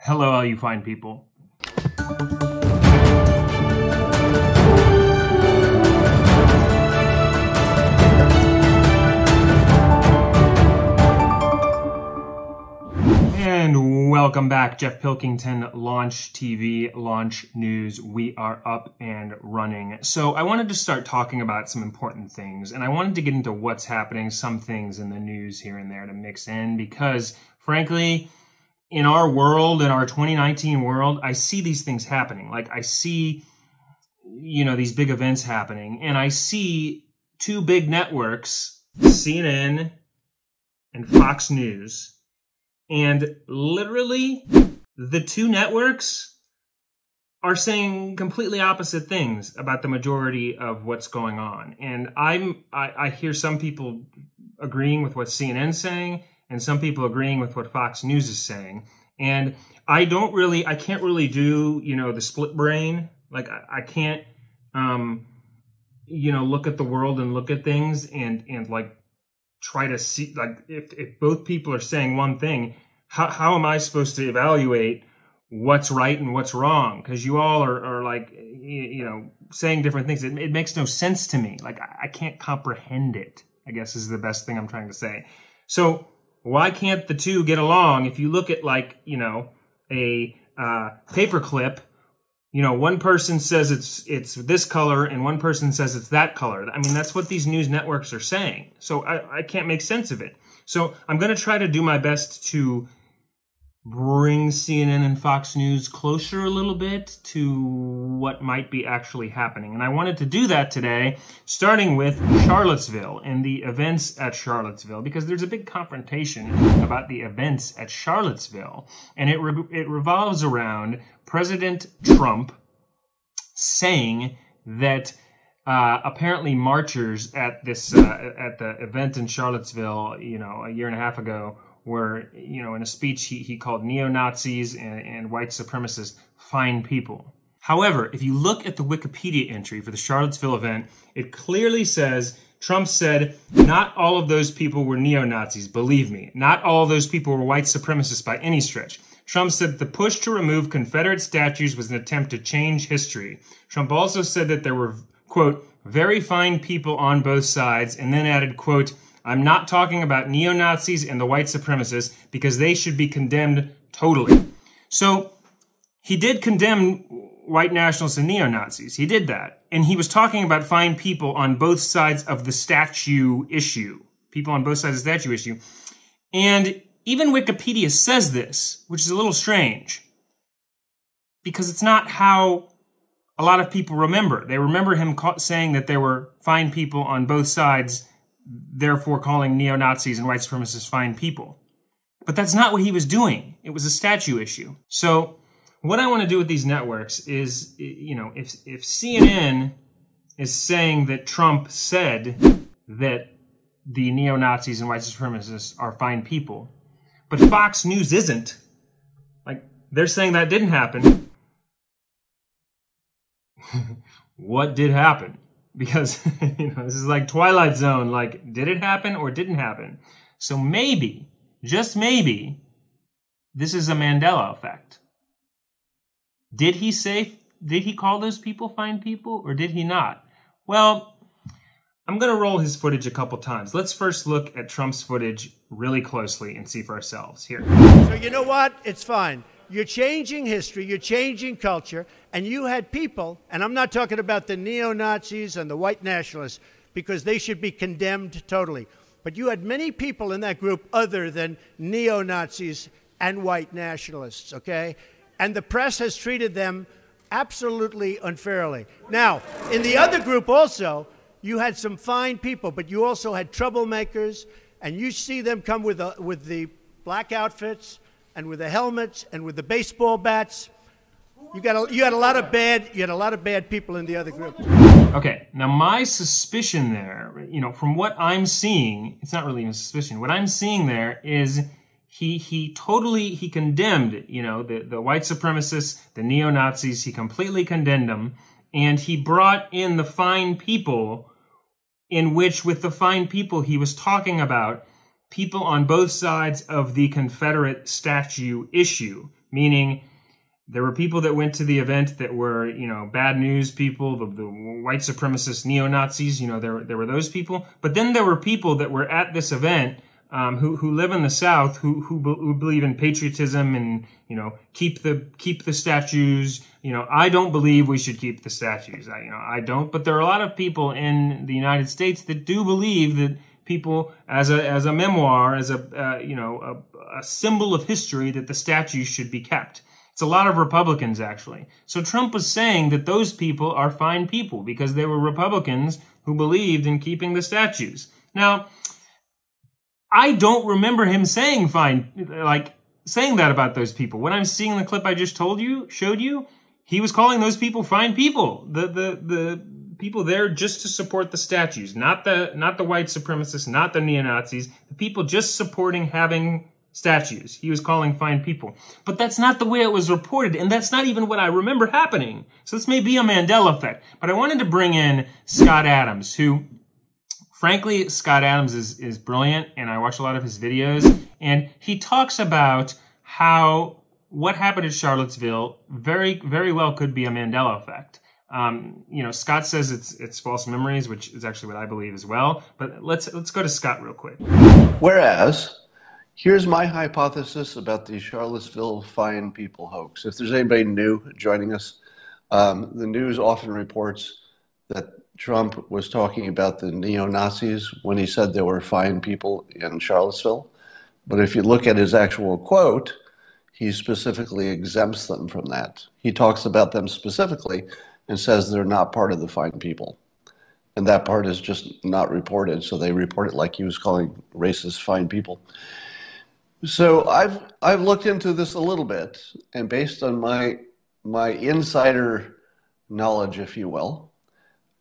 Hello, all you fine people. And welcome back, Jeff Pilkington, Launch TV, Launch News. We are up and running. So I wanted to start talking about some important things, and I wanted to get into what's happening, some things in the news here and there to mix in, because frankly, in our world, in our 2019 world, I see these things happening. Like I see, these big events happening, and I see two big networks, CNN and Fox News, and literally the two networks are saying completely opposite things about the majority of what's going on. And I hear some people agreeing with what CNN's saying, and some people agreeing with what Fox News is saying. And I can't really do, the split brain. Like I can't, look at the world and look at things and like try to see, like if both people are saying one thing, how am I supposed to evaluate what's right and what's wrong? Because you all are like, saying different things. It makes no sense to me. Like I can't comprehend it, I guess is the best thing I'm trying to say. So why can't the two get along? If you look at like, a paperclip, one person says it's this color and one person says it's that color. I mean, that's what these news networks are saying. So I can't make sense of it. So I'm going to try to do my best to bring CNN and Fox News closer a little bit to what might be actually happening. And I wanted to do that today, starting with Charlottesville and the events at Charlottesville, because there's a big confrontation about the events at Charlottesville. And it revolves around President Trump saying that apparently marchers at this at the event in Charlottesville, a year and a half ago, were, in a speech he called neo-Nazis and white supremacists fine people. However, if you look at the Wikipedia entry for the Charlottesville event, it clearly says Trump said, not all of those people were neo-Nazis, believe me. Not all of those people were white supremacists by any stretch. Trump said the push to remove Confederate statues was an attempt to change history. Trump also said that there were, quote, very fine people on both sides, and then added, quote, I'm not talking about neo-Nazis and the white supremacists because they should be condemned totally. So he did condemn white nationalists and neo-Nazis. He did that. And he was talking about fine people on both sides of the statue issue. People on both sides of the statue issue. And even Wikipedia says this, which is a little strange, because it's not how a lot of people remember. They remember him saying that there were fine people on both sides, therefore calling neo-Nazis and white supremacists fine people. But that's not what he was doing. It was a statue issue. So what I want to do with these networks is, if CNN is saying that Trump said that the neo-Nazis and white supremacists are fine people, but Fox News isn't, like they're saying that didn't happen, what did happen? Because, this is like Twilight Zone, like, did it happen or didn't happen? So maybe, just maybe, this is a Mandela effect. Did he call those people fine people or did he not? Well, I'm going to roll his footage a couple times. Let's first look at Trump's footage really closely and see for ourselves. Here. So you know what? It's fine. You're changing history, you're changing culture, and you had people, and I'm not talking about the neo-Nazis and the white nationalists, because they should be condemned totally. But you had many people in that group other than neo-Nazis and white nationalists, okay? And the press has treated them absolutely unfairly. Now, in the other group also, you had some fine people, but you also had troublemakers, and you see them come with the black outfits, and with the helmets, and with the baseball bats. You had a lot of bad people in the other group. Okay, now my suspicion there, from what I'm seeing, it's not really even a suspicion. What I'm seeing there is he condemned, the white supremacists, the neo-Nazis. He completely condemned them, and he brought in the fine people, in which with the fine people he was talking about people on both sides of the Confederate statue issue, meaning there were people that went to the event that were, bad news people, the white supremacist neo-Nazis, there were those people. But then there were people that were at this event who live in the South who believe in patriotism and, keep the statues. I don't believe we should keep the statues. I don't. But there are a lot of people in the United States that do believe that people, as a memoir, as a symbol of history, that the statues should be kept. It's a lot of Republicans, actually. So Trump was saying that those people are fine people because they were Republicans who believed in keeping the statues. Now, I don't remember him saying that about those people. When I'm seeing the clip I just showed you, he was calling those people fine people. The people there just to support the statues, not the white supremacists, not the neo-Nazis, the people just supporting having statues. He was calling fine people. But that's not the way it was reported, and that's not even what I remember happening. So this may be a Mandela effect. But I wanted to bring in Scott Adams, who, frankly, Scott Adams is brilliant, and I watch a lot of his videos, and he talks about how what happened at Charlottesville very, very well could be a Mandela effect. Scott says it's false memories, which is actually what I believe as well. But let's go to Scott real quick. Whereas, here's my hypothesis about the Charlottesville fine people hoax. If there's anybody new joining us, the news often reports that Trump was talking about the neo-Nazis when he said there were fine people in Charlottesville. But if you look at his actual quote, he specifically exempts them from that. He talks about them specifically and says they're not part of the fine people. And that part is just not reported, so they report it like he was calling racist fine people. So I've looked into this a little bit, and based on my insider knowledge, if you will,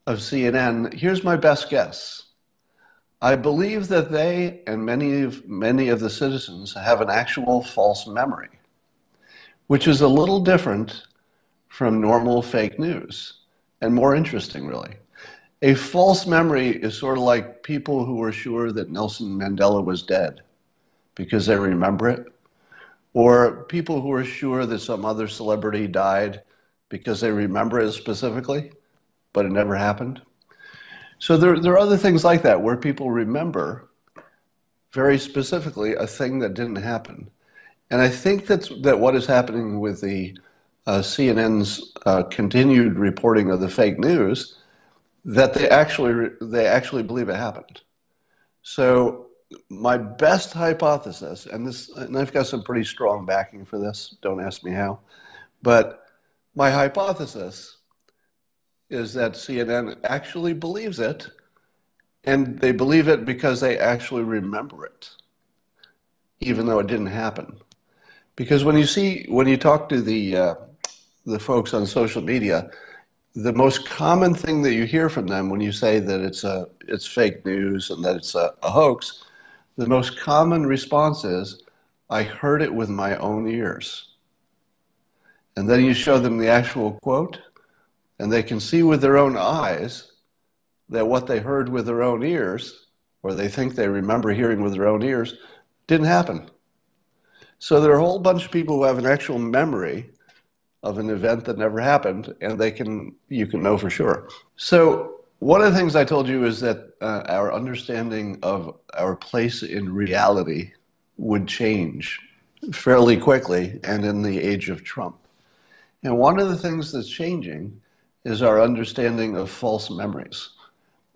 of CNN, here's my best guess. I believe that they and many of the citizens have an actual false memory, which is a little different from normal fake news and more interesting, really. A false memory is sort of like people who were sure that Nelson Mandela was dead because they remember it, or people who are sure that some other celebrity died because they remember it specifically, but it never happened. So there are other things like that where people remember very specifically a thing that didn't happen. And I think that what is happening with the CNN's continued reporting of the fake news, that they actually believe it happened. So my best hypothesis, and I've got some pretty strong backing for this, don't ask me how, but my hypothesis is that CNN actually believes it, and they believe it because they actually remember it, even though it didn't happen. Because when you talk to the folks on social media, the most common thing that you hear from them when you say that it's fake news and that it's a hoax, the most common response is, I heard it with my own ears. And then you show them the actual quote, and they can see with their own eyes that what they heard with their own ears, or they think they remember hearing with their own ears, didn't happen. So there are a whole bunch of people who have an actual memory of an event that never happened, and you can know for sure. So one of the things I told you is that our understanding of our place in reality would change fairly quickly, and in the age of Trump. And one of the things that's changing is our understanding of false memories.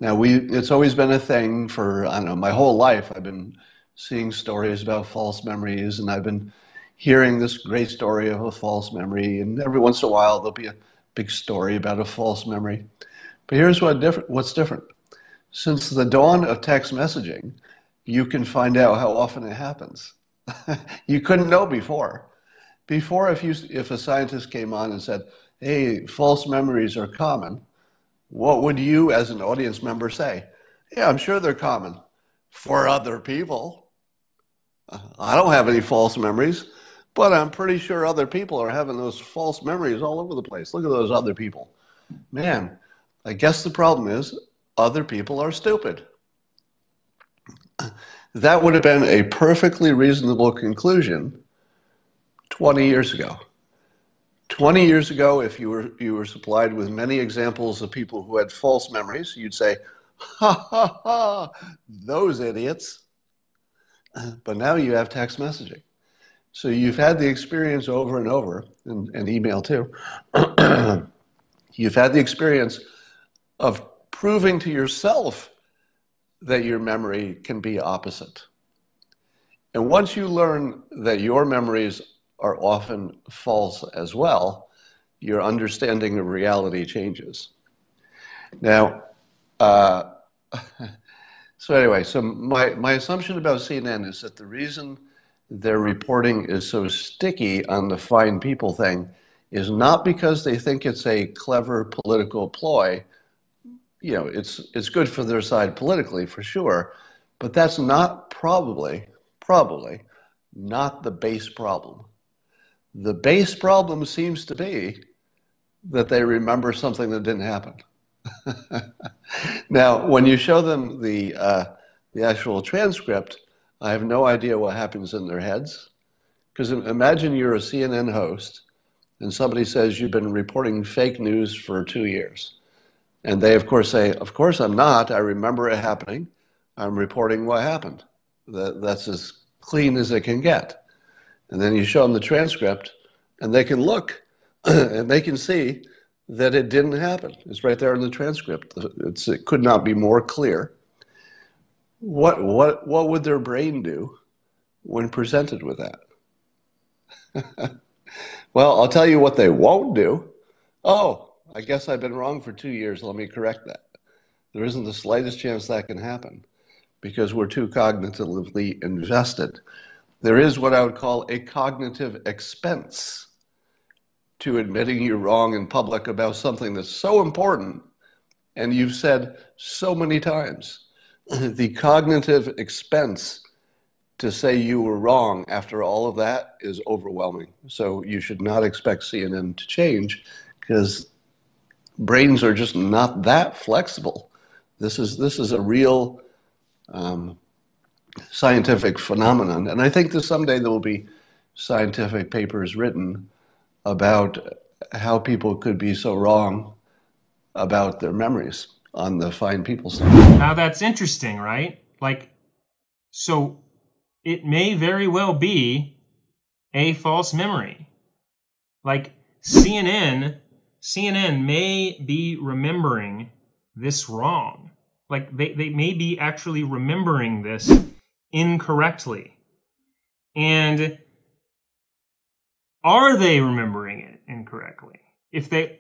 Now, it's always been a thing for, I don't know, my whole life. I've been seeing stories about false memories, and I've been hearing this great story of a false memory, and every once in a while there'll be a big story about a false memory. But here's what's different. Since the dawn of text messaging, you can find out how often it happens. You couldn't know before. Before, if a scientist came on and said, hey, false memories are common, what would you as an audience member say? Yeah, I'm sure they're common for other people. I don't have any false memories, but I'm pretty sure other people are having those false memories all over the place. Look at those other people. Man, I guess the problem is other people are stupid. That would have been a perfectly reasonable conclusion 20 years ago. 20 years ago, if you were supplied with many examples of people who had false memories, you'd say, ha, ha, ha, those idiots. But now you have text messaging. So you've had the experience over and over, and email too. You've had the experience of proving to yourself that your memory can be opposite. And once you learn that your memories are often false as well, your understanding of reality changes. Now, so my assumption about CNN is that the reason their reporting is so sticky on the fine people thing is not because they think it's a clever political ploy. You know, it's good for their side politically, for sure, but that's not probably not the base problem. The base problem seems to be that they remember something that didn't happen. Now, when you show them the actual transcript, I have no idea what happens in their heads. Because imagine you're a CNN host and somebody says you've been reporting fake news for 2 years. And they, of course, say, of course I'm not. I remember it happening. I'm reporting what happened. That's as clean as it can get. And then you show them the transcript, and they can look, and they can see that it didn't happen. It's right there in the transcript. It could not be more clear. What would their brain do when presented with that? Well, I'll tell you what they won't do. Oh, I guess I've been wrong for 2 years. Let me correct that. There isn't the slightest chance that can happen because we're too cognitively invested. There is what I would call a cognitive expense to admitting you're wrong in public about something that's so important and you've said so many times. The cognitive expense to say you were wrong after all of that is overwhelming. So you should not expect CNN to change because brains are just not that flexible. This is a real scientific phenomenon. And I think that someday there will be scientific papers written about how people could be so wrong about their memories on the fine people stuff. Now that's interesting, right? Like, so it may very well be a false memory. Like CNN may be remembering this wrong. Like they may be actually remembering this incorrectly. And are they remembering it incorrectly? If they,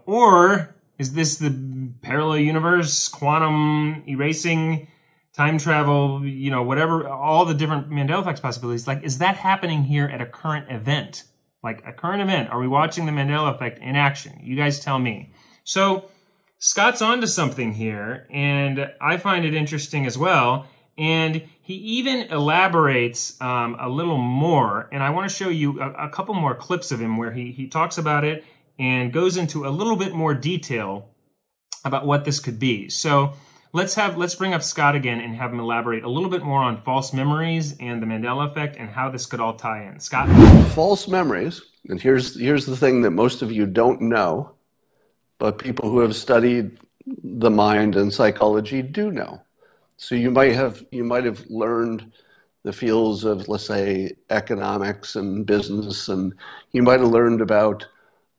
or is this the parallel universe, quantum erasing, time travel, whatever, all the different Mandela Effects possibilities? Like, is that happening here at a current event? Like a current event? Are we watching the Mandela Effect in action? You guys tell me. So Scott's onto something here, and I find it interesting as well. And he even elaborates a little more, and I want to show you a couple more clips of him where he talks about it and goes into a little bit more detail about what this could be. So let's bring up Scott again and have him elaborate a little bit more on false memories and the Mandela Effect and how this could all tie in. Scott? False memories, and here's the thing that most of you don't know, but people who have studied the mind and psychology do know. So you might have learned the fields of, let's say, economics and business, and you might have learned about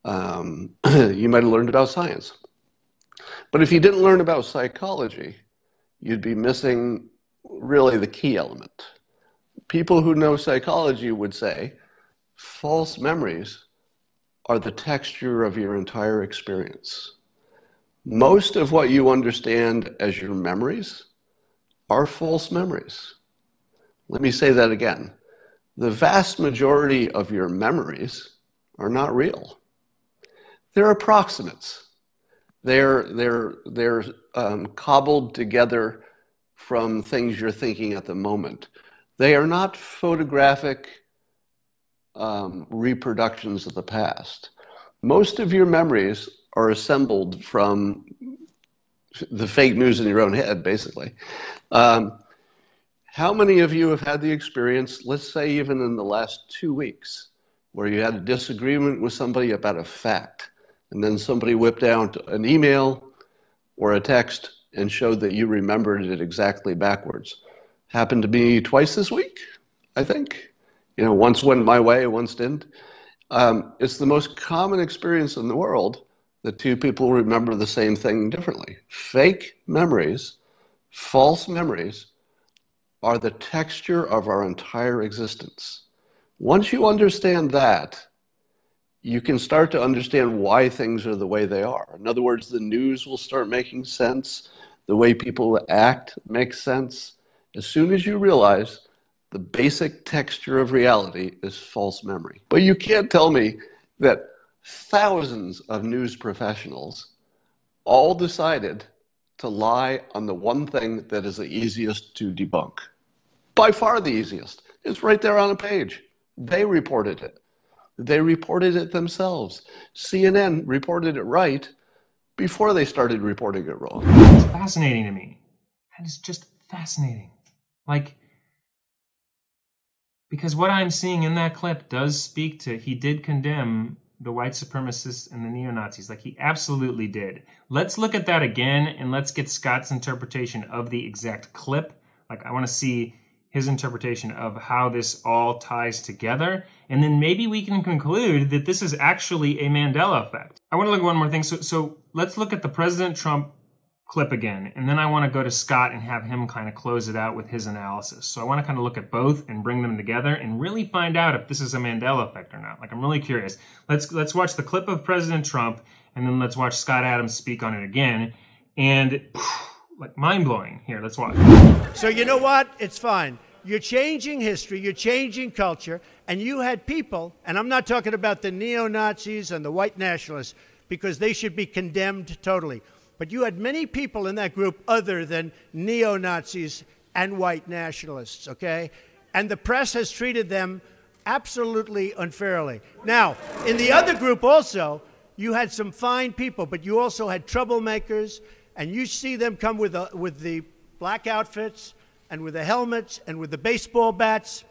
science. But if you didn't learn about psychology, you'd be missing really the key element. People who know psychology would say false memories are the texture of your entire experience. Most of what you understand as your memories are false memories. Let me say that again. The vast majority of your memories are not real. They're approximates. They're cobbled together from things you're thinking at the moment. They are not photographic reproductions of the past. Most of your memories are assembled from the fake news in your own head, basically. How many of you have had the experience, let's say even in the last 2 weeks, where you had a disagreement with somebody about a fact, and then somebody whipped out an email or a text and showed that you remembered it exactly backwards? Happened to me twice this week, I think. Once went my way, once didn't. It's the most common experience in the world that two people remember the same thing differently. Fake memories, false memories, are the texture of our entire existence. Once you understand that, you can start to understand why things are the way they are. In other words, the news will start making sense. The way people act makes sense. As soon as you realize the basic texture of reality is false memory. But you can't tell me that thousands of news professionals all decided to lie on the one thing that is the easiest to debunk. By far the easiest. It's right there on a page. They reported it. They reported it themselves. CNN reported it right before they started reporting it wrong. It's fascinating to me. That is just fascinating. Because what I'm seeing in that clip does speak to, he did condemn the white supremacists and the neo-Nazis. He absolutely did. Let's look at that again, and let's get Scott's interpretation of the exact clip. I want to see his interpretation of how this all ties together, and then maybe we can conclude that this is actually a Mandela effect. I want to look at one more thing. So let's look at the President Trump clip again, and then I want to go to Scott and have him kind of close it out with his analysis. So I want to kind of look at both and bring them together and really find out if this is a Mandela effect or not. I'm really curious. Let's watch the clip of President Trump, and then let's watch Scott Adams speak on it again. And mind-blowing. Here, let's watch. So you know what? It's fine. You're changing history, you're changing culture, and you had people, and I'm not talking about the neo-Nazis and the white nationalists, because they should be condemned totally. But you had many people in that group other than neo-Nazis and white nationalists, okay? And the press has treated them absolutely unfairly. Now, in the other group also, you had some fine people, but you also had troublemakers, and you see them come with the black outfits and with the helmets and with the baseball bats.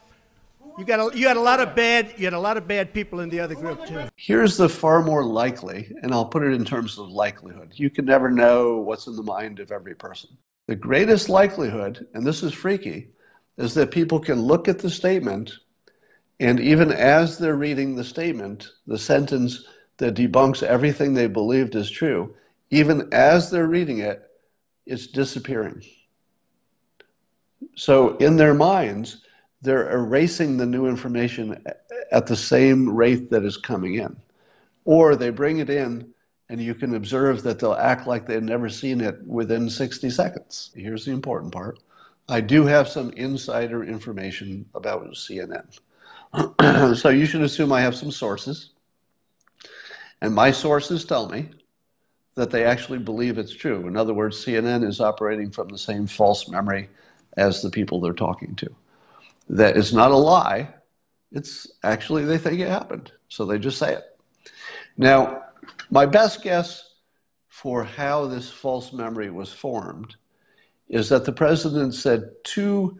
You had a lot of bad people in the other group too. Here's the far more likely, and I'll put it in terms of likelihood. You can never know what's in the mind of every person. The greatest likelihood, and this is freaky, is that people can look at the statement, and even as they're reading the statement, the sentence that debunks everything they believed is true, even as they're reading it, it's disappearing. So in their minds, they're erasing the new information at the same rate that is coming in. Or they bring it in, and you can observe that they'll act like they've never seen it within 60 seconds. Here's the important part. I do have some insider information about CNN. So you should assume I have some sources. And my sources tell me that they actually believe it's true. In other words, CNN is operating from the same false memory as the people they're talking to. That it's not a lie, it's actually they think it happened, so they just say it. Now, my best guess for how this false memory was formed is that the president said two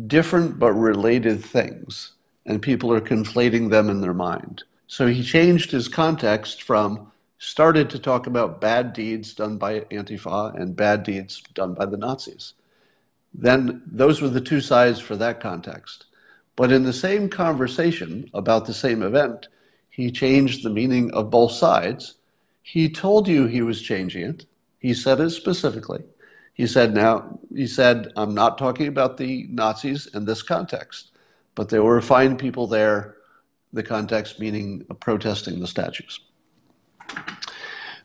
different but related things, and people are conflating them in their mind. So he changed his context from started to talk about bad deeds done by Antifa and bad deeds done by the Nazis. Then those were the two sides for that context. But in the same conversation about the same event, he changed the meaning of both sides. He told you he was changing it. He said it specifically. He said, I'm not talking about the Nazis in this context, but there were fine people there, the context meaning protesting the statues.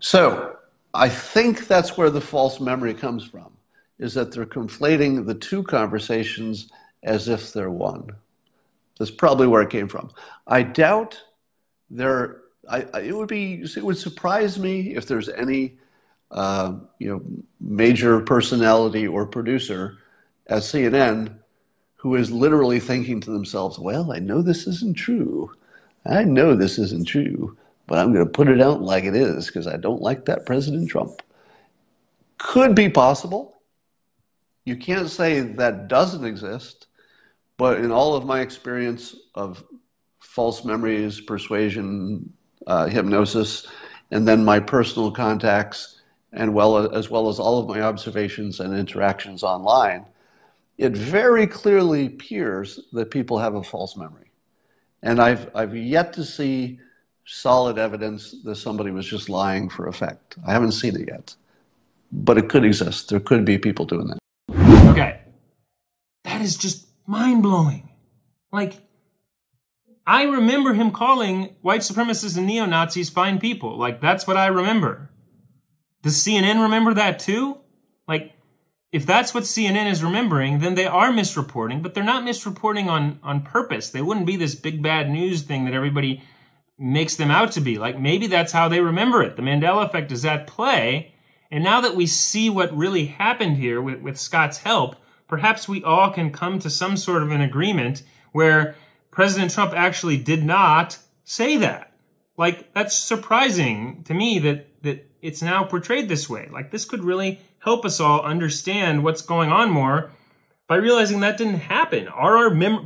So I think that's where the false memory comes from, is that they're conflating the two conversations as if they're one. That's probably where it came from. I doubt it would surprise me if there's any major personality or producer at CNN who is literally thinking to themselves, well, I know this isn't true. I know this isn't true, but I'm going to put it out like it is because I don't like that President Trump. Could be possible. You can't say that doesn't exist, but in all of my experience of false memories, persuasion, hypnosis, and then my personal contacts, and as well as all of my observations and interactions online, it very clearly appears that people have a false memory. And I've yet to see solid evidence that somebody was just lying for effect. I haven't seen it yet, but it could exist. There could be people doing that. Okay. That is just mind-blowing. Like, I remember him calling white supremacists and neo-Nazis fine people. Like, that's what I remember. Does CNN remember that too? Like, if that's what CNN is remembering, then they are misreporting, but they're not misreporting on purpose. They wouldn't be this big bad news thing that everybody makes them out to be. Like, maybe that's how they remember it. The Mandela Effect is at play. And now that we see what really happened here with Scott's help, perhaps we all can come to some sort of an agreement where President Trump actually did not say that. Like, that's surprising to me that it's now portrayed this way. Like, this could really help us all understand what's going on more by realizing that didn't happen.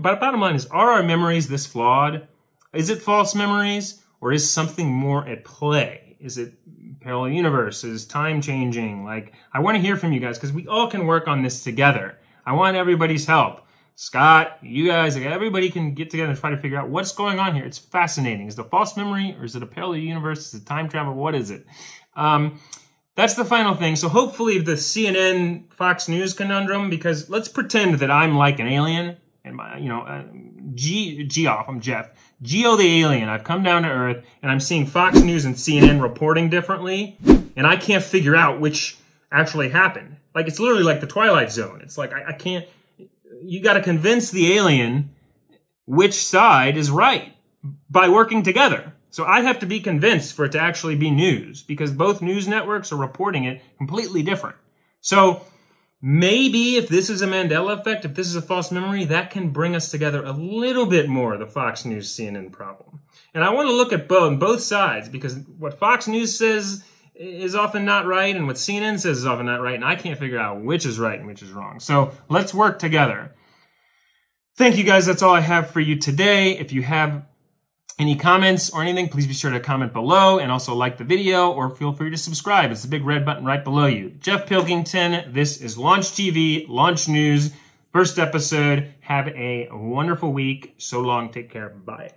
But bottom line is, are our memories this flawed? Is it false memories, or is something more at play? Is it parallel universe? Is time changing? Like, I want to hear from you guys because we all can work on this together. I want everybody's help. Scott, you guys, everybody can get together and try to figure out what's going on here. It's fascinating. Is it a false memory, or is it a parallel universe? Is it time travel? What is it? That's the final thing. So hopefully the CNN Fox News conundrum, because let's pretend that I'm like an alien, and I'm Jeff. Geo the alien. I've come down to Earth, and I'm seeing Fox News and CNN reporting differently, and I can't figure out which actually happened. Like, it's literally like the Twilight Zone. It's like, I can't, you got to convince the alien which side is right by working together. So I have to be convinced for it to actually be news, because both news networks are reporting it completely different. So maybe if this is a Mandela effect, if this is a false memory, that can bring us together a little bit more, the Fox News CNN problem. And I want to look at both sides, because what Fox News says is often not right, and what CNN says is often not right, and I can't figure out which is right and which is wrong. So let's work together. Thank you guys. That's all I have for you today. If you have any comments or anything, please be sure to comment below, and also like the video, or feel free to subscribe. It's the big red button right below you. Jeff Pilkington. This is Launch TV, Launch News, first episode. Have a wonderful week. So long. Take care. Bye.